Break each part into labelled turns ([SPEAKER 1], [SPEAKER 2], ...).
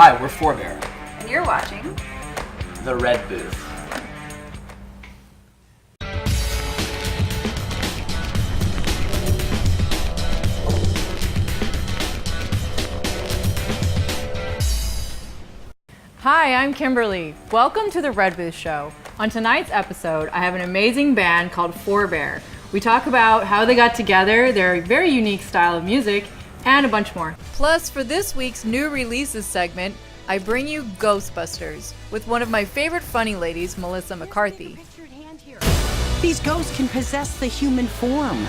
[SPEAKER 1] Hi, we're Forebear.
[SPEAKER 2] And you're watching
[SPEAKER 1] The Red Booth.
[SPEAKER 3] Hi, I'm Kimberly. Welcome to the Red Booth Show. On tonight's episode, I have an amazing band called Forebear. We talk about how they got together, their very unique style of music, and a bunch more. Plus, for this week's new releases segment, I bring you Ghostbusters with one of my favorite funny ladies, Melissa McCarthy.
[SPEAKER 4] These ghosts can possess the human form.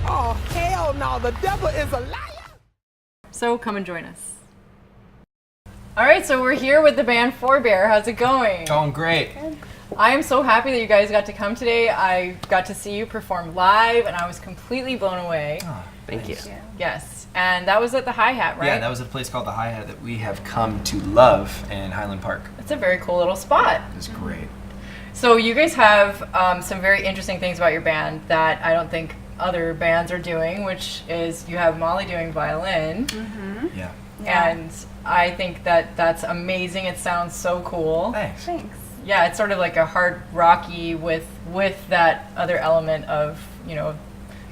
[SPEAKER 5] Oh, hell no, the devil is a liar!
[SPEAKER 3] So come and join us. All right, so we're here with the band Forebear. How's it going?
[SPEAKER 1] Going great.
[SPEAKER 3] I am so happy that you guys got to come today. I got to see you perform live, and I was completely blown away.
[SPEAKER 1] Oh, thank you.
[SPEAKER 3] Yes, and that was at the Hi-Hat, right?
[SPEAKER 1] Yeah, that was a place called the Hi-Hat that we have come to love in Highland Park.
[SPEAKER 3] It's a very cool little spot.
[SPEAKER 1] It was great.
[SPEAKER 3] So you guys have some very interesting things about your band that I don't think other bands are doing, which is you have Molly doing violin.
[SPEAKER 2] Mm-hmm.
[SPEAKER 1] Yeah.
[SPEAKER 3] And I think that that's amazing. It sounds so cool.
[SPEAKER 1] Thanks.
[SPEAKER 3] Yeah, it's sort of like a hard rocky with that other element of, you know,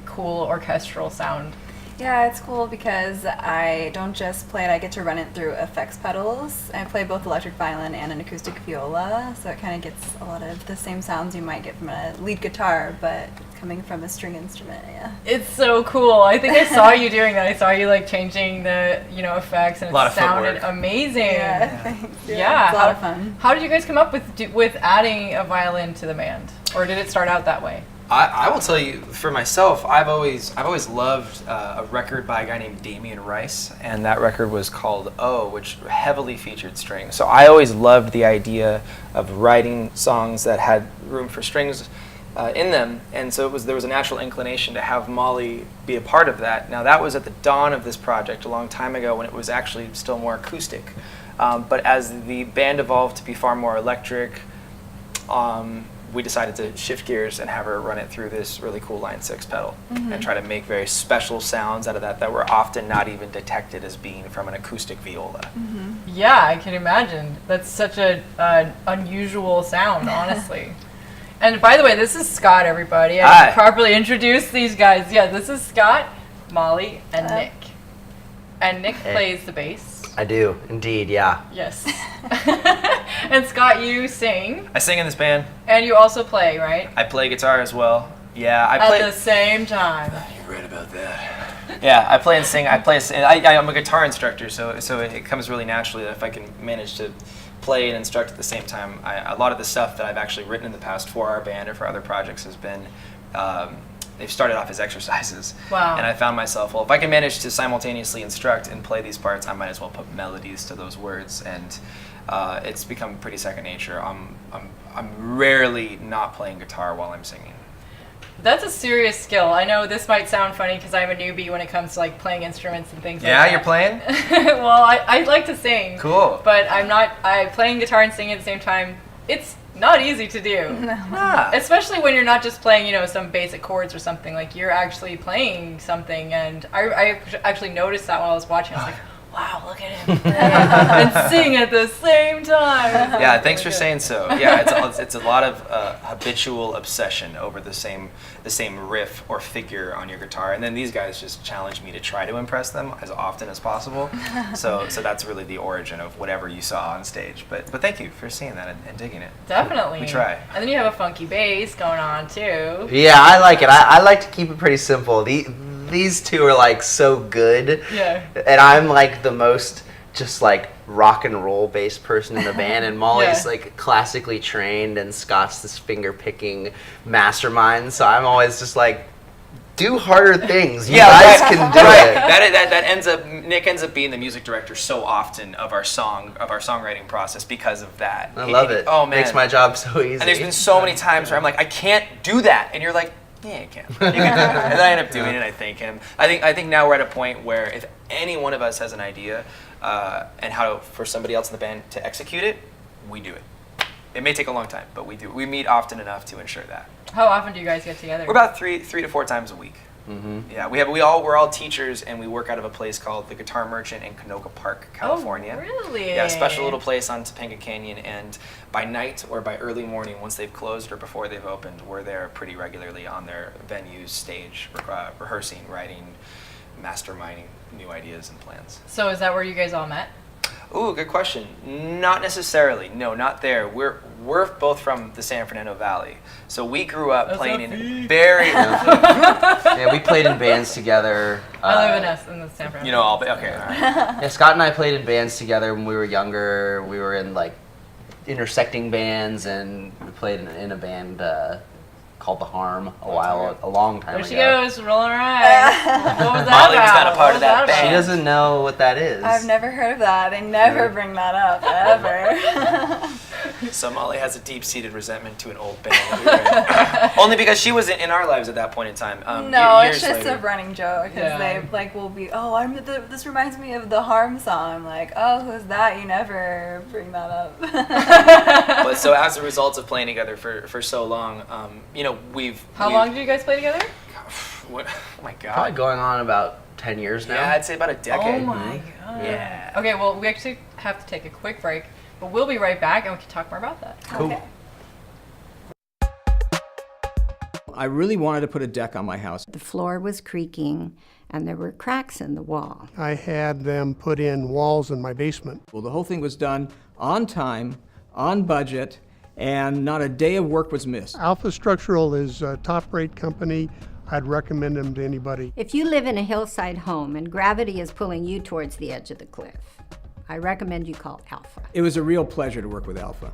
[SPEAKER 3] cool orchestral sound.
[SPEAKER 2] Yeah, it's cool because I don't just play it, I get to run it through effects pedals. I play both electric violin and an acoustic viola, so it kind of gets a lot of the same sounds you might get from a lead guitar, but coming from a string instrument, yeah.
[SPEAKER 3] It's so cool. I think I saw you doing that. I saw you like changing the, you know, effects, and it sounded amazing.
[SPEAKER 2] Yeah, thanks.
[SPEAKER 3] Yeah.
[SPEAKER 2] It's a lot of fun.
[SPEAKER 3] How did you guys come up with adding a violin to the band? Or did it start out that way?
[SPEAKER 1] I will tell you, for myself, I've always loved a record by a guy named Damien Rice, and that record was called Oh, which heavily featured strings. So I always loved the idea of writing songs that had room for strings in them, and so there was a natural inclination to have Molly be a part of that. Now that was at the dawn of this project a long time ago when it was actually still more acoustic. But as the band evolved to be far more electric, we decided to shift gears and have her run it through this really cool Line 6 pedal and try to make very special sounds out of that were often not even detected as being from an acoustic viola.
[SPEAKER 3] Yeah, I can imagine. That's such an unusual sound, honestly. And by the way, this is Scott, everybody. I should properly introduce these guys. Yeah, this is Scott, Molly, and Nick. And Nick plays the bass.
[SPEAKER 6] I do, indeed, yeah.
[SPEAKER 3] Yes. And Scott, you sing.
[SPEAKER 1] I sing in this band.
[SPEAKER 3] And you also play, right?
[SPEAKER 1] I play guitar as well. Yeah, I
[SPEAKER 3] At
[SPEAKER 1] play
[SPEAKER 3] the same time.
[SPEAKER 1] You're right about that. Yeah, I play and sing. I'm a guitar instructor, so it comes really naturally that if I can manage to play and instruct at the same time. A lot of the stuff that I've actually written in the past for our band or for other projects has been, they've started off as exercises.
[SPEAKER 3] Wow.
[SPEAKER 1] And I found myself, well, if I can manage to simultaneously instruct and play these parts, I might as well put melodies to those words, and it's become pretty second nature. I'm rarely not playing guitar while I'm singing.
[SPEAKER 3] That's a serious skill. I know this might sound funny because I'm a newbie when it comes to like playing instruments and things like that.
[SPEAKER 1] Yeah, you're playing?
[SPEAKER 3] Well, I like to sing.
[SPEAKER 1] Cool.
[SPEAKER 3] But I'm playing guitar and singing at the same time. It's not easy to do.
[SPEAKER 1] Ah.
[SPEAKER 3] Especially when you're not just playing, you know, some basic chords or something. Like you're actually playing something, and I actually noticed that while I was watching. I was like, wow, look at him and sing at the same time.
[SPEAKER 1] Yeah, thanks for saying so. Yeah, it's a lot of habitual obsession over the same riff or figure on your guitar, and then these guys just challenge me to try to impress them as often as possible. So that's really the origin of whatever you saw on stage. But thank you for seeing that and digging it.
[SPEAKER 3] Definitely.
[SPEAKER 1] We try.
[SPEAKER 3] And then you have a funky bass going on too.
[SPEAKER 6] Yeah, I like it. I like to keep it pretty simple. These two are like so good.
[SPEAKER 3] Yeah.
[SPEAKER 6] And I'm like the most just like rock and roll based person in the band, and Molly's like classically trained, and Scott's this finger picking mastermind. So I'm always just like, do harder things. You guys can do it.
[SPEAKER 1] That Nick ends up being the music director so often of our songwriting process because of that.
[SPEAKER 6] I love it.
[SPEAKER 1] Oh man,
[SPEAKER 6] makes my job so easy.
[SPEAKER 1] And there's been so many times where I'm like, I can't do that, and you're like, yeah, you can. You can do it. And then I end up doing it. I thank him. I think now we're at a point where if any one of us has an idea and how for somebody else in the band to execute it, we do it. It may take a long time, but we do. We meet often enough to ensure that.
[SPEAKER 3] How often do you guys get together?
[SPEAKER 1] We're about three to four times a week. Yeah, we're all teachers, and we work out of a place called the Guitar Merchant in Canoga Park, California.
[SPEAKER 3] Oh, really?
[SPEAKER 1] Yeah, a special little place on Topanga Canyon. And by night or by early morning, once they've closed or before they've opened, we're there pretty regularly on their venue's stage, rehearsing, writing, masterminding new ideas and plans.
[SPEAKER 3] So is that where you guys all met?
[SPEAKER 1] Ooh, good question. Not necessarily. No, not there. We're both from the San Fernando Valley, so we grew up playing in very.
[SPEAKER 6] Yeah, we played in bands together.
[SPEAKER 3] I live in the San Fernando.
[SPEAKER 1] You know, all. Okay, all right.
[SPEAKER 6] Yeah, Scott and I played in bands together when we were younger. We were in like intersecting bands, and we played in a band called The Harm a long time
[SPEAKER 3] There
[SPEAKER 6] ago.
[SPEAKER 3] she goes, rolling her eyes. What was that
[SPEAKER 1] Molly was
[SPEAKER 3] about?
[SPEAKER 1] not a part of that
[SPEAKER 3] about?
[SPEAKER 6] She doesn't know what that is.
[SPEAKER 2] I've never heard of that. They never bring that up, ever.
[SPEAKER 1] So Molly has a deep-seated resentment to an old band that we were in. Only because she wasn't in our lives at that point in time.
[SPEAKER 2] No,
[SPEAKER 1] years
[SPEAKER 2] it's just
[SPEAKER 1] later.
[SPEAKER 2] a running joke because
[SPEAKER 3] Yeah.
[SPEAKER 2] they like will be. Oh, this reminds me of the Harm song. I'm like, oh, who's that? You never bring that up.
[SPEAKER 1] But so as a result of playing together for so long, you know,
[SPEAKER 3] How long did you guys play together?
[SPEAKER 1] What? Oh my God.
[SPEAKER 6] Probably going on about 10 years now.
[SPEAKER 1] Yeah, I'd say about a decade.
[SPEAKER 3] Oh my god.
[SPEAKER 1] Yeah.
[SPEAKER 3] Okay, well, we actually have to take a quick break, but we'll be right back and we can talk more about that.
[SPEAKER 6] Cool.
[SPEAKER 2] Okay.
[SPEAKER 7] I really wanted to put a deck on my house.
[SPEAKER 8] The floor was creaking and there were cracks in the wall.
[SPEAKER 5] I had them put in walls in my basement.
[SPEAKER 7] Well, the whole thing was done on time, on budget, and not a day of work was missed.
[SPEAKER 5] Alpha Structural is a top-rate company. I'd recommend them to anybody.
[SPEAKER 8] If you live in a hillside home and gravity is pulling you towards the edge of the cliff, I recommend you call Alpha.
[SPEAKER 7] It was a real pleasure to work with Alpha.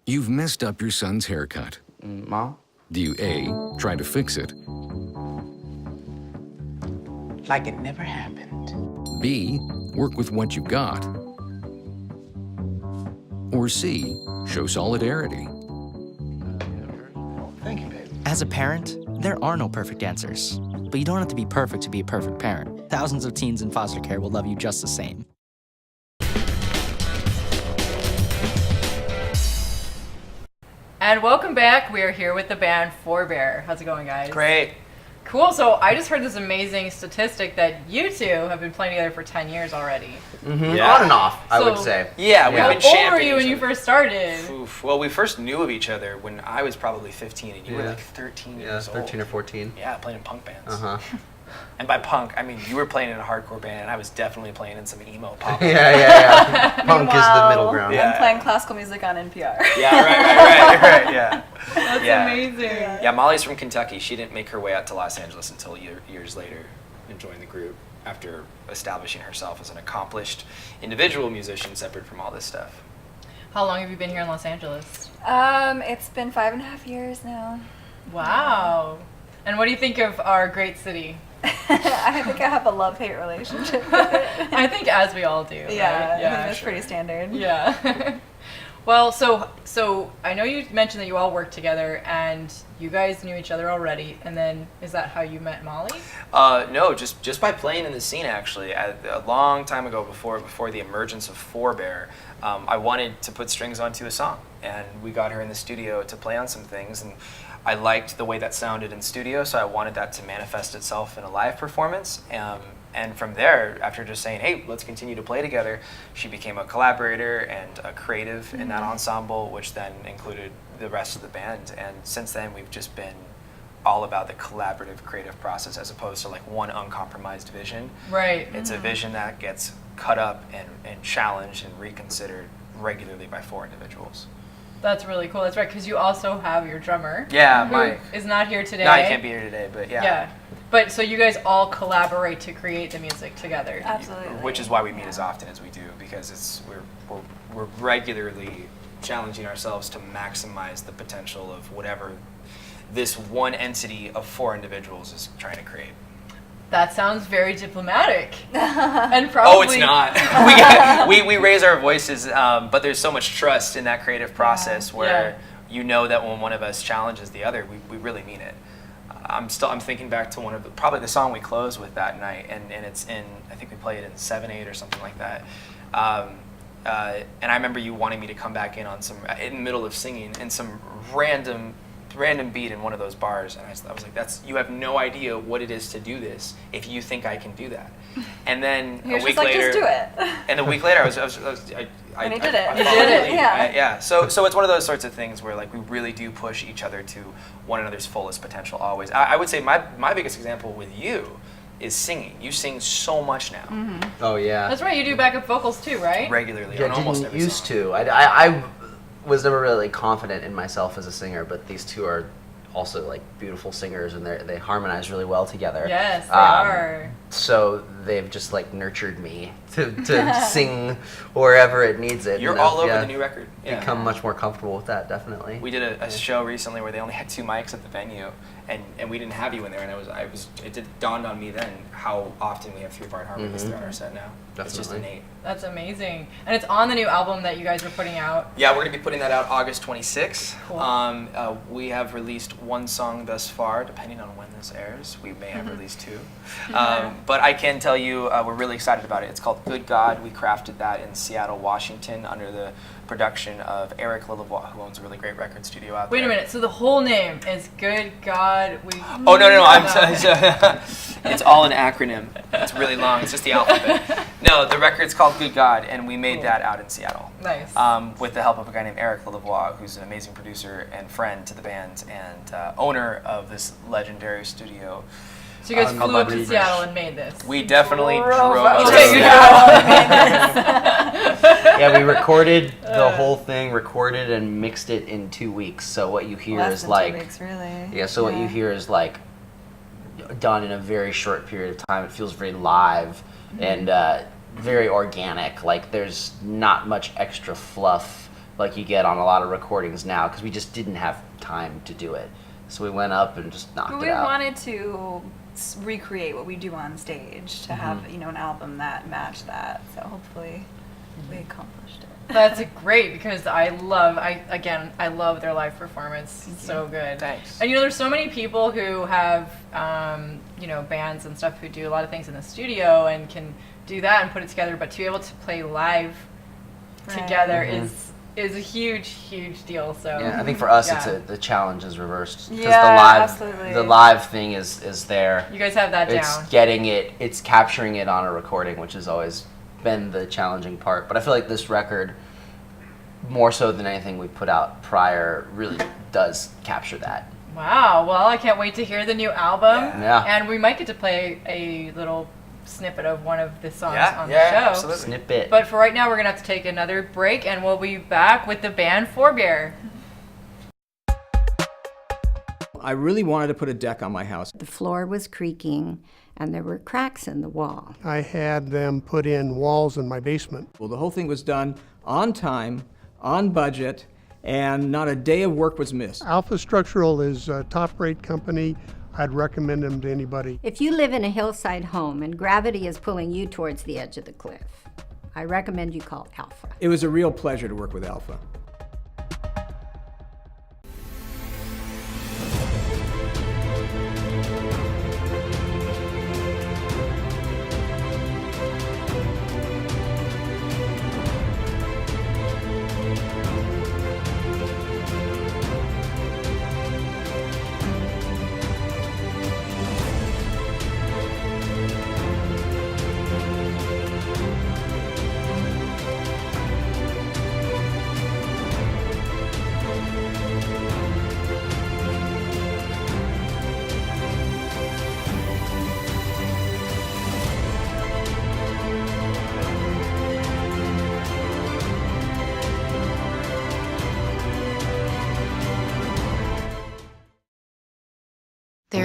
[SPEAKER 9] You've messed up your son's haircut.
[SPEAKER 6] Mom?
[SPEAKER 9] Do you A, try to fix it,
[SPEAKER 10] Like it never happened.
[SPEAKER 9] B, work with what you got, or C, show solidarity?
[SPEAKER 10] Thank you, baby.
[SPEAKER 11] As a parent, there are no perfect answers. But you don't have to be perfect to be a perfect parent. Thousands of teens in foster care will love you just the same.
[SPEAKER 3] And welcome back. We are here with the band Forebear. How's it going, guys?
[SPEAKER 1] Great.
[SPEAKER 3] Cool. So I just heard this amazing statistic that you two have been playing together for 10 years already.
[SPEAKER 1] Yeah.
[SPEAKER 6] On and off, I would
[SPEAKER 3] So-
[SPEAKER 6] say.
[SPEAKER 1] Yeah, we've
[SPEAKER 3] How
[SPEAKER 1] been
[SPEAKER 3] old were
[SPEAKER 1] championing
[SPEAKER 3] you when
[SPEAKER 1] each
[SPEAKER 3] you
[SPEAKER 1] other.
[SPEAKER 3] first started?
[SPEAKER 1] Oof. Well, we first knew of each other when I was probably 15 and you were
[SPEAKER 6] Yeah.
[SPEAKER 1] like 13
[SPEAKER 6] Yeah,
[SPEAKER 1] years old.
[SPEAKER 6] 13 or 14.
[SPEAKER 1] Yeah, playing in punk bands.
[SPEAKER 6] Uh-huh.
[SPEAKER 1] And by punk, I mean you were playing in a hardcore band and I was definitely playing in some emo pop.
[SPEAKER 6] Yeah. Punk is the middle
[SPEAKER 2] Meanwhile,
[SPEAKER 6] ground.
[SPEAKER 1] Yeah.
[SPEAKER 2] I'm playing classical music on NPR.
[SPEAKER 1] Yeah, right, yeah.
[SPEAKER 3] That's
[SPEAKER 1] Yeah.
[SPEAKER 3] amazing.
[SPEAKER 1] Yeah, Molly's from Kentucky. She didn't make her way out to Los Angeles until years later and joined the group after establishing herself as an accomplished individual musician separate from all this stuff.
[SPEAKER 3] How long have you been here in Los Angeles?
[SPEAKER 2] It's been 5.5 years now.
[SPEAKER 3] Wow. And what do you think of our great city?
[SPEAKER 2] I think I have a love-hate relationship with it.
[SPEAKER 3] I think as we all do.
[SPEAKER 2] Yeah,
[SPEAKER 3] right?
[SPEAKER 2] I think
[SPEAKER 3] Yeah.
[SPEAKER 2] that's pretty standard.
[SPEAKER 3] Yeah. Well, so I know you mentioned that you all worked together and you guys knew each other already, and then is that how you met Molly?
[SPEAKER 1] No, just by playing in the scene actually. A long time ago, before the emergence of Forebear, I wanted to put strings onto a song, and we got her in the studio to play on some things, and I liked the way that sounded in studio, so I wanted that to manifest itself in a live performance. And from there, after just saying, hey, let's continue to play together, she became a collaborator and a creative in that ensemble, which then included the rest of the band. And since then, we've just been all about the collaborative creative process as opposed to like one uncompromised vision.
[SPEAKER 3] Right.
[SPEAKER 1] It's a vision that gets cut up and challenged and reconsidered regularly by 4 individuals.
[SPEAKER 3] That's really cool. That's right, because you also have your drummer.
[SPEAKER 1] Yeah,
[SPEAKER 3] who
[SPEAKER 1] Mike
[SPEAKER 3] is not here today.
[SPEAKER 1] No, he can't be here today, but yeah.
[SPEAKER 3] Yeah. But so you guys all collaborate to create the music together.
[SPEAKER 2] Absolutely.
[SPEAKER 1] Which is why we meet as often as we do, because we're regularly challenging ourselves to maximize the potential of whatever this one entity of 4 individuals is trying to create.
[SPEAKER 3] That sounds very diplomatic. And probably.
[SPEAKER 1] Oh, it's not. we raise our voices, but there's so much trust in that creative process where you know that when one of us challenges the other, we really mean it. I'm thinking back to probably the song we closed with that night, and it's in, I think we played it in 7/8 or something like that. And I remember you wanting me to come back in the middle of singing in some random beat in one of those bars, and I was like, you have no idea what it is to do this if you think I can do that. And then a week later,
[SPEAKER 2] just do it.
[SPEAKER 1] And a week later, I did it.
[SPEAKER 2] You did it.
[SPEAKER 1] Yeah. So it's one of those sorts of things where like we really do push each other to one another's fullest potential always. I would say my biggest example with you is singing. You sing so much now.
[SPEAKER 3] Mm-hmm.
[SPEAKER 6] Oh yeah.
[SPEAKER 3] That's right. You do backup vocals too, right?
[SPEAKER 1] Regularly.
[SPEAKER 6] Yeah,
[SPEAKER 1] on almost
[SPEAKER 6] didn't
[SPEAKER 1] every
[SPEAKER 6] used
[SPEAKER 1] song.
[SPEAKER 6] to. I was never really confident in myself as a singer, but these two are also like beautiful singers, and they harmonize really well together.
[SPEAKER 3] Yes, they are.
[SPEAKER 6] So they've just like nurtured me to sing wherever it needs it.
[SPEAKER 1] You're all over the new record.
[SPEAKER 6] Become much more comfortable with that, definitely.
[SPEAKER 1] We did a show recently where they only had 2 mics at the venue, and we didn't have you in there, and it dawned on me then how often we have 3-part harmonies throughout our set now.
[SPEAKER 6] Definitely.
[SPEAKER 1] It's just innate.
[SPEAKER 3] That's amazing. And it's on the new album that you guys are putting out.
[SPEAKER 1] Yeah, we're going to be putting that out August 26th.
[SPEAKER 3] Cool.
[SPEAKER 1] We have released 1 song thus far, depending on when this airs. We may have released 2. But I can tell you we're really excited about it. It's called Good God. We crafted that in Seattle, Washington, under the production of Eric Lillebois, who owns a really great record studio out there.
[SPEAKER 3] Wait a minute. So the whole name is Good God.
[SPEAKER 1] Oh, no. It's all an acronym. It's really long. It's just the alphabet. No, the record's called Good God, and we made that out in Seattle.
[SPEAKER 3] Nice.
[SPEAKER 1] With the help of a guy named Eric Lillebois, who's an amazing producer and friend to the band and owner of this legendary studio.
[SPEAKER 3] So you guys flew up to Seattle and made this?
[SPEAKER 1] We definitely drove up to
[SPEAKER 3] Seattle.
[SPEAKER 6] Yeah, we recorded the whole thing, recorded and mixed it in 2 weeks. So what you hear
[SPEAKER 2] Less
[SPEAKER 6] is
[SPEAKER 2] than
[SPEAKER 6] like
[SPEAKER 2] 2 weeks, really.
[SPEAKER 6] Yeah, so what you hear is like done in a very short period of time. It feels very live and very organic. Like there's not much extra fluff like you get on a lot of recordings now, because we just didn't have time to do it. So we went up and just knocked
[SPEAKER 2] We
[SPEAKER 6] it out.
[SPEAKER 2] wanted to recreate what we do on stage to have an album that matched that. So hopefully we accomplished it.
[SPEAKER 3] That's great, because I love their live performance. It's so good.
[SPEAKER 1] Thanks.
[SPEAKER 3] And there's so many people who have bands and stuff who do a lot of things in the studio and can do that and put it together, but to be able to play live together is a huge deal. So
[SPEAKER 6] yeah, I think for us the challenge is reversed, because
[SPEAKER 2] absolutely.
[SPEAKER 6] the live thing is there.
[SPEAKER 3] You guys have that
[SPEAKER 6] It's
[SPEAKER 3] down.
[SPEAKER 6] it's capturing it on a recording, which has always been the challenging part. But I feel like this record, more so than anything we put out prior, really does capture that.
[SPEAKER 3] Wow. Well, I can't wait to hear the new album.
[SPEAKER 6] Yeah.
[SPEAKER 3] And we might get to play a little snippet of one of the songs on the show.
[SPEAKER 1] Absolutely.
[SPEAKER 6] Snippet.
[SPEAKER 3] But for right now, we're going to have to take another break, and we'll be back with the band Forebear.
[SPEAKER 7] I really wanted to put a deck on my house.
[SPEAKER 8] The floor was creaking, and there were cracks in the wall.
[SPEAKER 5] I had them put in walls in my basement.
[SPEAKER 7] Well, the whole thing was done on time, on budget, and not a day of work was missed.
[SPEAKER 5] Alpha Structural is a top-rate company. I'd recommend them to anybody.
[SPEAKER 8] If you live in a hillside home and gravity is pulling you towards the edge of the cliff, I recommend you call Alpha.
[SPEAKER 7] It was a real pleasure to work with Alpha.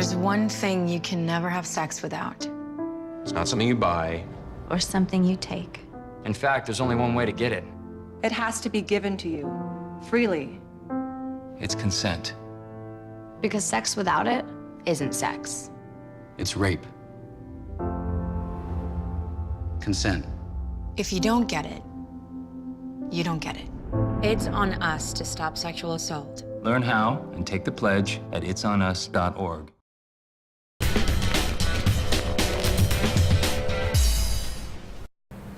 [SPEAKER 12] There's one thing you can never have sex without.
[SPEAKER 13] It's not something you buy.
[SPEAKER 12] Or something you take.
[SPEAKER 14] In fact, there's only one way to get it.
[SPEAKER 15] It has to be given to you, freely.
[SPEAKER 14] It's consent.
[SPEAKER 12] Because sex without it isn't sex.
[SPEAKER 14] It's rape. Consent.
[SPEAKER 12] If you don't get it, you don't get it.
[SPEAKER 16] It's on us to stop sexual assault.
[SPEAKER 14] Learn how and take the pledge at itsonus.org.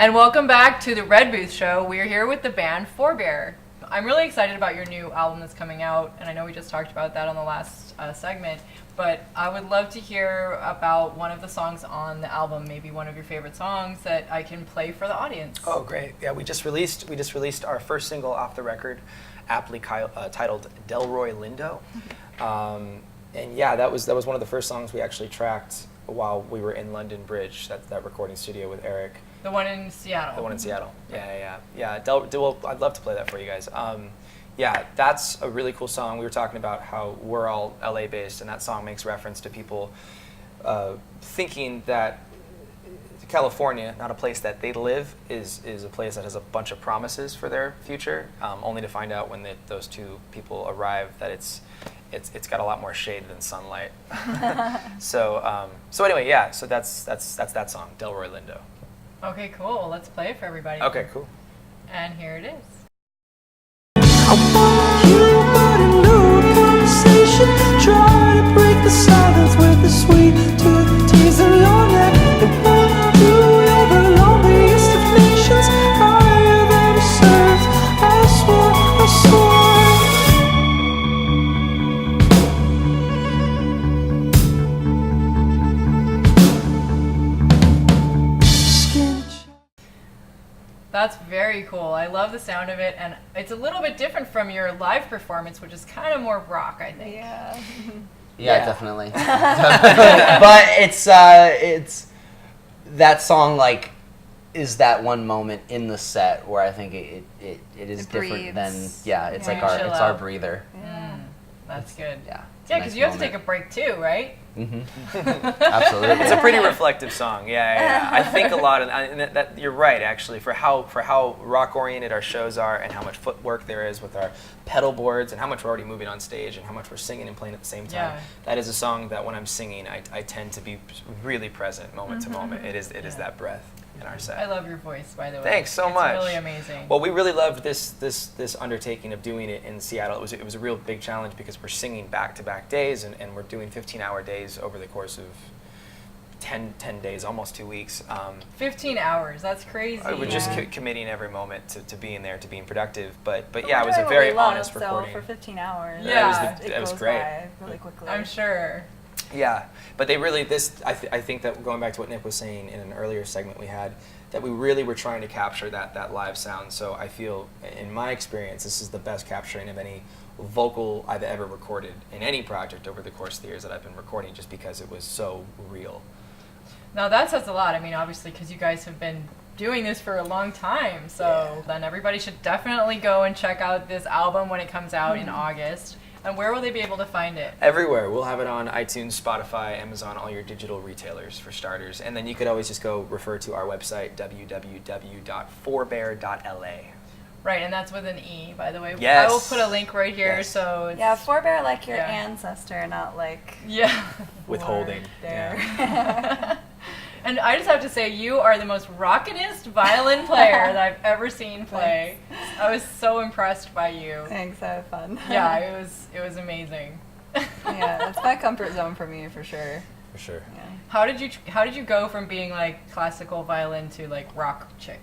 [SPEAKER 3] And welcome back to the Red Booth Show. We're here with the band Forebear. I'm really excited about your new album that's coming out, and I know we just talked about that on the last segment, but I would love to hear about one of the songs on the album, maybe one of your favorite songs that I can play for the audience.
[SPEAKER 1] Oh, great. Yeah, we just released our first single off the record, aptly titled Delroy Lindo. And yeah, that was one of the first songs we actually tracked while we were in London Bridge, that recording studio with Eric.
[SPEAKER 3] The one in Seattle.
[SPEAKER 1] The one in Seattle. Yeah. Well, I'd love to play that for you guys. Yeah, that's a really cool song. We were talking about how we're all LA based, and that song makes reference to people thinking that California, not a place that they live, is a place that has a bunch of promises for their future, only to find out when those two people arrive that it's got a lot more shade than sunlight. So anyway, yeah. So that's that song, Delroy Lindo.
[SPEAKER 3] Okay, cool. Let's play it for everybody.
[SPEAKER 1] Okay, cool.
[SPEAKER 3] And here it is.
[SPEAKER 17] Try to break the silence with the sweet tooth tease in your neck. And when you are the loneliest of nations, I have ever served. I swore.
[SPEAKER 3] That's very cool. I love the sound of it, and it's a little bit different from your live performance, which is kind of more rock, I think.
[SPEAKER 6] Yeah, definitely. But it's that song like is that one moment in the set where I think it is different than it's like our breather.
[SPEAKER 3] That's good.
[SPEAKER 6] Yeah.
[SPEAKER 3] Yeah, because you have to take a break too, right?
[SPEAKER 6] Mm-hmm. Absolutely.
[SPEAKER 1] It's a pretty reflective song. Yeah. I think a lot, and that you're right actually. For how rock oriented our shows are, and how much footwork there is with our pedal boards, and how much we're already moving on stage, and how much we're singing and playing at the same time.
[SPEAKER 3] Yeah.
[SPEAKER 1] That is a song that when I'm singing, I tend to be really present, moment to moment. It is that breath in our set.
[SPEAKER 3] I love your voice, by the way.
[SPEAKER 1] Thanks so much.
[SPEAKER 3] It's really amazing.
[SPEAKER 1] Well, we really loved this undertaking of doing it in Seattle. It was a real big challenge because we're singing back-to-back days, and we're doing 15-hour days over the course of 10 days, almost 2 weeks.
[SPEAKER 3] 15 hours, that's crazy.
[SPEAKER 1] We're just committing every moment to being there, to being productive. But yeah, it was a very honest recording.
[SPEAKER 2] For 15 hours.
[SPEAKER 3] Yeah,
[SPEAKER 1] it was great.
[SPEAKER 2] By really quickly.
[SPEAKER 3] I'm sure.
[SPEAKER 1] Yeah, but they really, I think that going back to what Nick was saying in an earlier segment we had, that we really were trying to capture that live sound. So I feel, in my experience, this is the best capturing of any vocal I've ever recorded in any project over the course of the years that I've been recording, just because it was so real.
[SPEAKER 3] Now that says a lot. I mean, obviously, because you guys have been doing this for a long time. So then everybody should definitely go and check out this album when it comes out in August. And where will they be able to find it?
[SPEAKER 1] Everywhere. We'll have it on iTunes, Spotify, Amazon, all your digital retailers for starters. And then you could always just go refer to our website, www.forebear.la.
[SPEAKER 3] Right, and that's with an E, by the way.
[SPEAKER 1] Yes.
[SPEAKER 3] I will put a link right here, so it's...
[SPEAKER 2] Yeah, Forebear like your ancestor, not like...
[SPEAKER 1] Withholding.
[SPEAKER 3] There. And I just have to say, you are the most rockinest violin player that I've ever seen play. I was so impressed by you.
[SPEAKER 2] Thanks, I had fun.
[SPEAKER 3] Yeah, it was amazing.
[SPEAKER 2] Yeah, it's my comfort zone for me, for sure.
[SPEAKER 1] For sure.
[SPEAKER 2] Yeah.
[SPEAKER 3] How did you go from being like classical violin to like rock chick?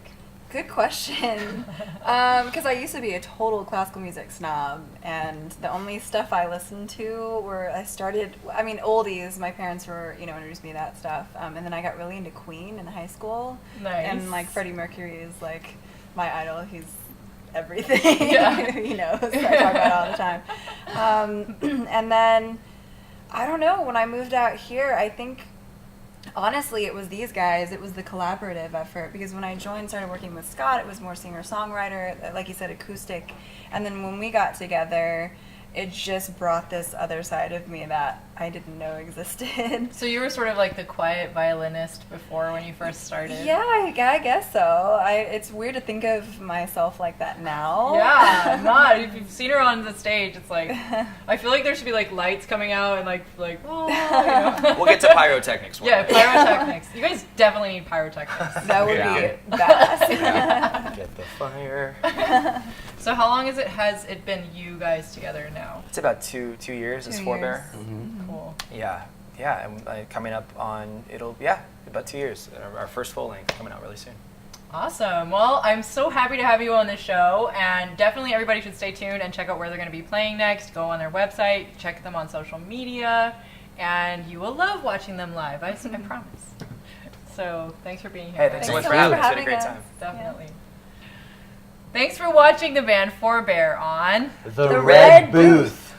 [SPEAKER 2] Good question. Because I used to be a total classical music snob, and the only stuff I listened to oldies. My parents were, introduced me to that stuff. And then I got really into Queen in high school.
[SPEAKER 3] Nice.
[SPEAKER 2] And like Freddie Mercury is like my idol. He's everything.
[SPEAKER 3] Yeah.
[SPEAKER 2] So I talk about it all the time. And then, I don't know, when I moved out here, I think, honestly, it was these guys. It was the collaborative effort, because when I started working with Scott, it was more singer-songwriter, like you said, acoustic. And then when we got together, it just brought this other side of me that I didn't know existed.
[SPEAKER 3] So you were sort of like the quiet violinist before when you first started?
[SPEAKER 2] Yeah, I guess so. It's weird to think of myself like that now.
[SPEAKER 3] Yeah, not. If you've seen her on the stage, it's like, I feel like there should be like lights coming out and like oh, you know.
[SPEAKER 1] We'll get to pyrotechnics one
[SPEAKER 3] Yeah,
[SPEAKER 1] day.
[SPEAKER 3] pyrotechnics. You guys definitely need pyrotechnics.
[SPEAKER 2] That would be badass.
[SPEAKER 1] Get the fire.
[SPEAKER 3] So how long has it been you guys together now?
[SPEAKER 1] It's about two years as
[SPEAKER 2] 2
[SPEAKER 1] Forebear.
[SPEAKER 2] years.
[SPEAKER 3] Cool.
[SPEAKER 1] Yeah, and coming up on, about 2 years. Our first full length coming out really soon.
[SPEAKER 3] Awesome. Well, I'm so happy to have you on the show, and definitely everybody should stay tuned and check out where they're going to be playing next. Go on their website, check them on social media, and you will love watching them live. I promise. So thanks for being here.
[SPEAKER 1] Hey, thanks so much for having us. We had a great time.
[SPEAKER 3] Definitely. Thanks for watching the band Forebear on
[SPEAKER 6] The Red Booth.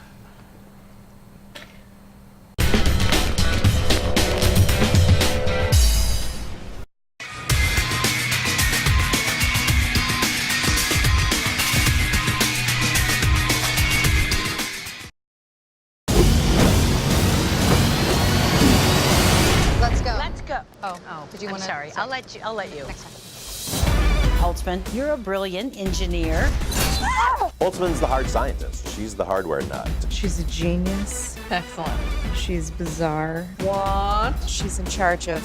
[SPEAKER 12] Let's go.
[SPEAKER 16] Let's go.
[SPEAKER 12] Oh, did you want to?
[SPEAKER 16] Sorry. I'll let you.
[SPEAKER 12] Next time.
[SPEAKER 18] Holtzman, you're a brilliant engineer.
[SPEAKER 19] Holtzman's the hard scientist. She's the hardware nut.
[SPEAKER 20] She's a genius.
[SPEAKER 3] Excellent.
[SPEAKER 20] She's bizarre.
[SPEAKER 18] What?
[SPEAKER 20] She's in charge of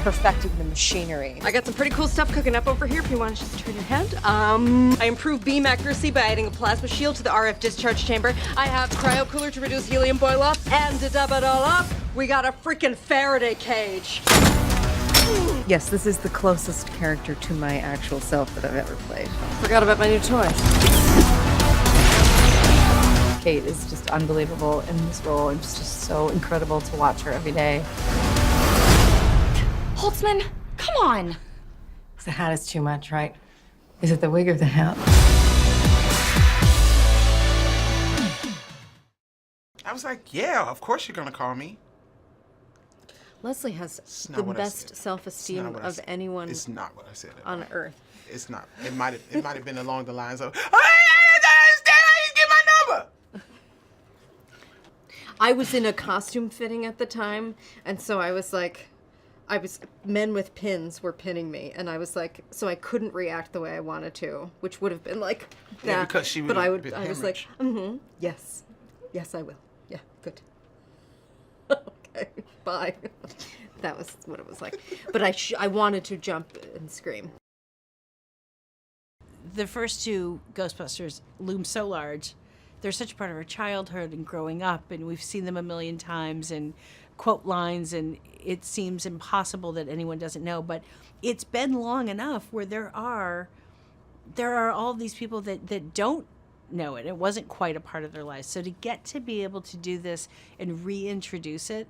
[SPEAKER 20] perfecting the machinery.
[SPEAKER 15] I got some pretty cool stuff cooking up over here if you want to just turn your head. I improved beam accuracy by adding a plasma shield to the RF discharge chamber. I have cryo cooler to reduce helium boil up. And to dub it all up, we got a freaking Faraday cage.
[SPEAKER 20] Yes, this is the closest character to my actual self that I've ever played.
[SPEAKER 15] Forgot about my new toy.
[SPEAKER 20] Kate is just unbelievable in this role, and it's just so incredible to watch her every day.
[SPEAKER 12] Holtzman, come on.
[SPEAKER 15] The hat is too much, right? Is it the wig or the hat?
[SPEAKER 10] I was like, yeah, of course you're gonna call me.
[SPEAKER 15] Leslie has
[SPEAKER 10] not
[SPEAKER 15] the
[SPEAKER 10] what I
[SPEAKER 15] best
[SPEAKER 10] said.
[SPEAKER 15] self-esteem
[SPEAKER 10] It's not what I
[SPEAKER 15] of
[SPEAKER 10] said.
[SPEAKER 15] anyone
[SPEAKER 10] It's not what I said.
[SPEAKER 15] on earth.
[SPEAKER 10] It's not. It might have been along the lines of, I understand how you get my number.
[SPEAKER 15] I was in a costume fitting at the time, and so I was men with pins were pinning me, and I was like, so I couldn't react the way I wanted to, which would have been like that.
[SPEAKER 10] Yeah, because she
[SPEAKER 15] but
[SPEAKER 10] would have
[SPEAKER 15] I was like, yes, I will. Yeah, good. Okay, bye. That was what it was like. But I wanted to jump and scream.
[SPEAKER 18] The first two Ghostbusters loom so large. They're such a part of our childhood and growing up, and we've seen them a million times and quote lines, and it seems impossible that anyone doesn't know. But it's been long enough where there are all these people that don't know it. It wasn't quite a part of their lives. So to get to be able to do this and reintroduce it,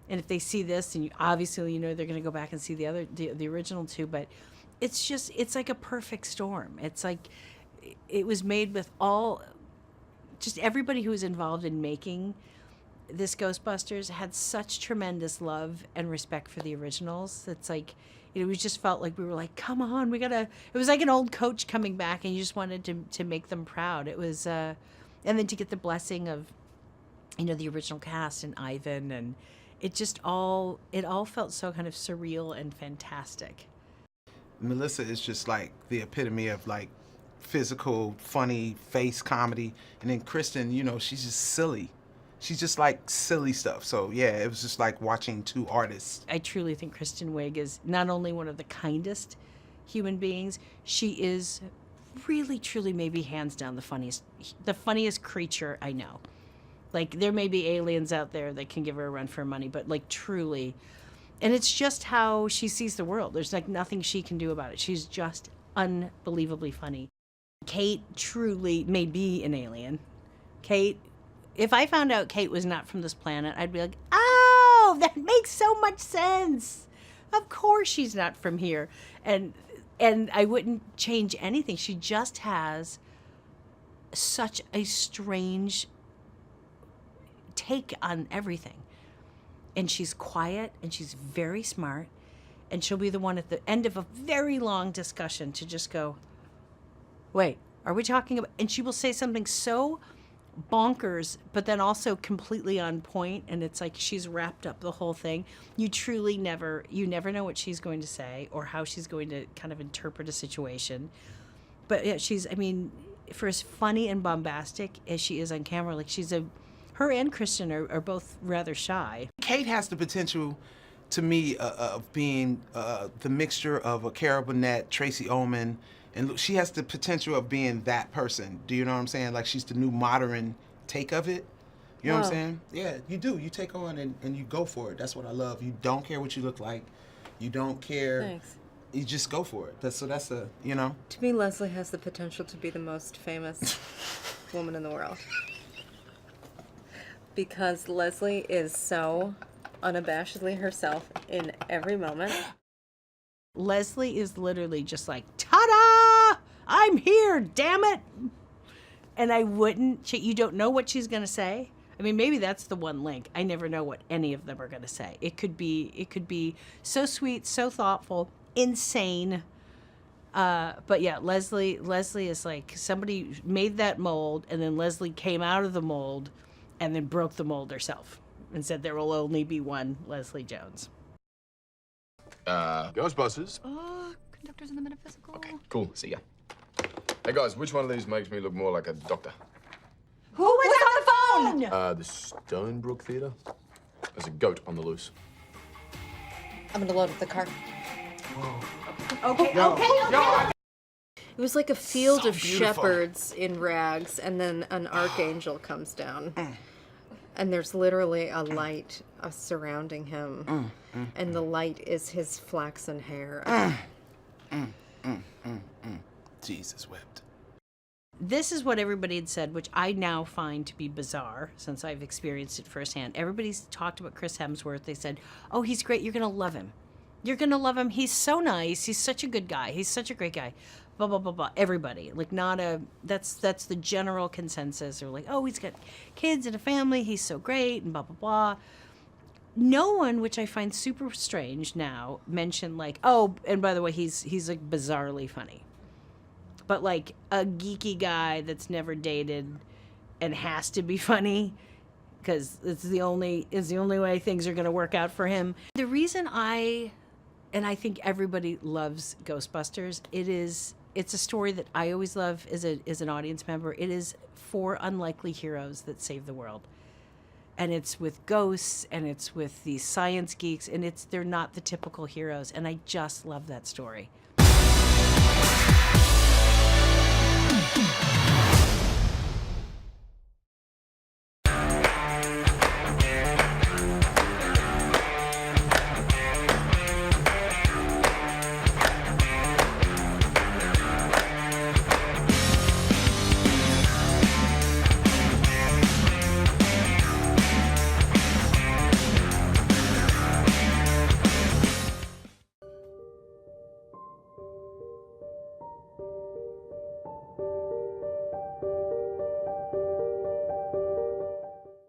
[SPEAKER 18] and if they see this, and obviously they're going to go back and see the original two, but it's like a perfect storm. It's like it was made with just everybody who was involved in making this Ghostbusters had such tremendous love and respect for the originals. It's like, we just felt like we were like, come on, it was like an old coach coming back, and you just wanted to make them proud. It was, and then to get the blessing of, the original cast and Ivan, and it all felt so kind of surreal and fantastic.
[SPEAKER 10] Melissa is just like the epitome of like physical, funny face comedy, and then Kristen, she's just silly. She's just like silly stuff. So yeah, it was just like watching two artists.
[SPEAKER 18] I truly think Kristen Wiig is not only one of the kindest human beings, she is really, truly, maybe hands down the funniest creature I know. Like, there may be aliens out there that can give her a run for her money, but like truly, and it's just how she sees the world. There's like nothing she can do about it. She's just unbelievably funny. Kate truly may be an alien. Kate, if I found out Kate was not from this planet, I'd be like, oh, that makes so much sense. Of course she's not from here. And I wouldn't change anything. She just has such a strange take on everything. And she's quiet, and she's very smart, and she'll be the one at the end of a very long discussion to just go, wait, are we talking about, and she will say something so bonkers, but then also completely on point, and it's like she's wrapped up the whole thing. You truly never know what she's going to say or how she's going to kind of interpret a situation. But yeah, for as funny and bombastic as she is on camera, like her and Kristen are both rather shy.
[SPEAKER 10] Kate has the potential, to me, of being the mixture of a Carol Burnett, Tracy Ullman, and she has the potential of being that person. Do you know what I'm saying? Like, she's the new modern take of it. You know what I'm saying? Yeah, you do. You take on and you go for it. That's what I love. You don't care what you look like. You don't care.
[SPEAKER 20] Thanks.
[SPEAKER 10] You just go for it. That's you know?
[SPEAKER 20] To me, Leslie has the potential to be the most famous woman in the world. Because Leslie is so unabashedly herself in every moment.
[SPEAKER 18] Leslie is literally just like, ta-da! I'm here, damn it! And you don't know what she's gonna say. I mean, maybe that's the one link. I never know what any of them are gonna say. It could be so sweet, so thoughtful, insane. But yeah, Leslie is like, somebody made that mold, and then Leslie came out of the mold and then broke the mold herself and said there will only be one Leslie Jones.
[SPEAKER 13] Ghostbusters.
[SPEAKER 2] Conductors in the metaphysical.
[SPEAKER 13] Okay, cool. See ya. Hey guys, which one of these makes me look more like a doctor?
[SPEAKER 15] Who was on the phone?
[SPEAKER 13] The Stonebrook Theater. There's a goat on the loose.
[SPEAKER 20] I'm gonna load up the car.
[SPEAKER 15] Okay.
[SPEAKER 20] It was like a field
[SPEAKER 10] So
[SPEAKER 20] of
[SPEAKER 10] beautiful.
[SPEAKER 20] shepherds in rags, and then an archangel comes down. And there's literally a light surrounding him. And the light is his flaxen hair.
[SPEAKER 10] Jesus wept.
[SPEAKER 18] This is what everybody had said, which I now find to be bizarre since I've experienced it firsthand. Everybody's talked about Chris Hemsworth. They said, oh, he's great. You're going to love him. You're going to love him. He's so nice. He's such a good guy. He's such a great guy. Blah, blah, blah, blah. Everybody. Like, that's the general consensus. They're like, oh, he's got kids and a family. He's so great and blah, blah, blah. No one, which I find super strange now, mentioned like, oh, and by the way, he's like bizarrely funny. But like a geeky guy that's never dated and has to be funny because it's the only way things are going to work out for him. The reason I think everybody loves Ghostbusters, it's a story that I always love as an audience member. It is 4 unlikely heroes that save the world. And it's with ghosts, and it's with these science geeks, and they're not the typical heroes, and I just love that story.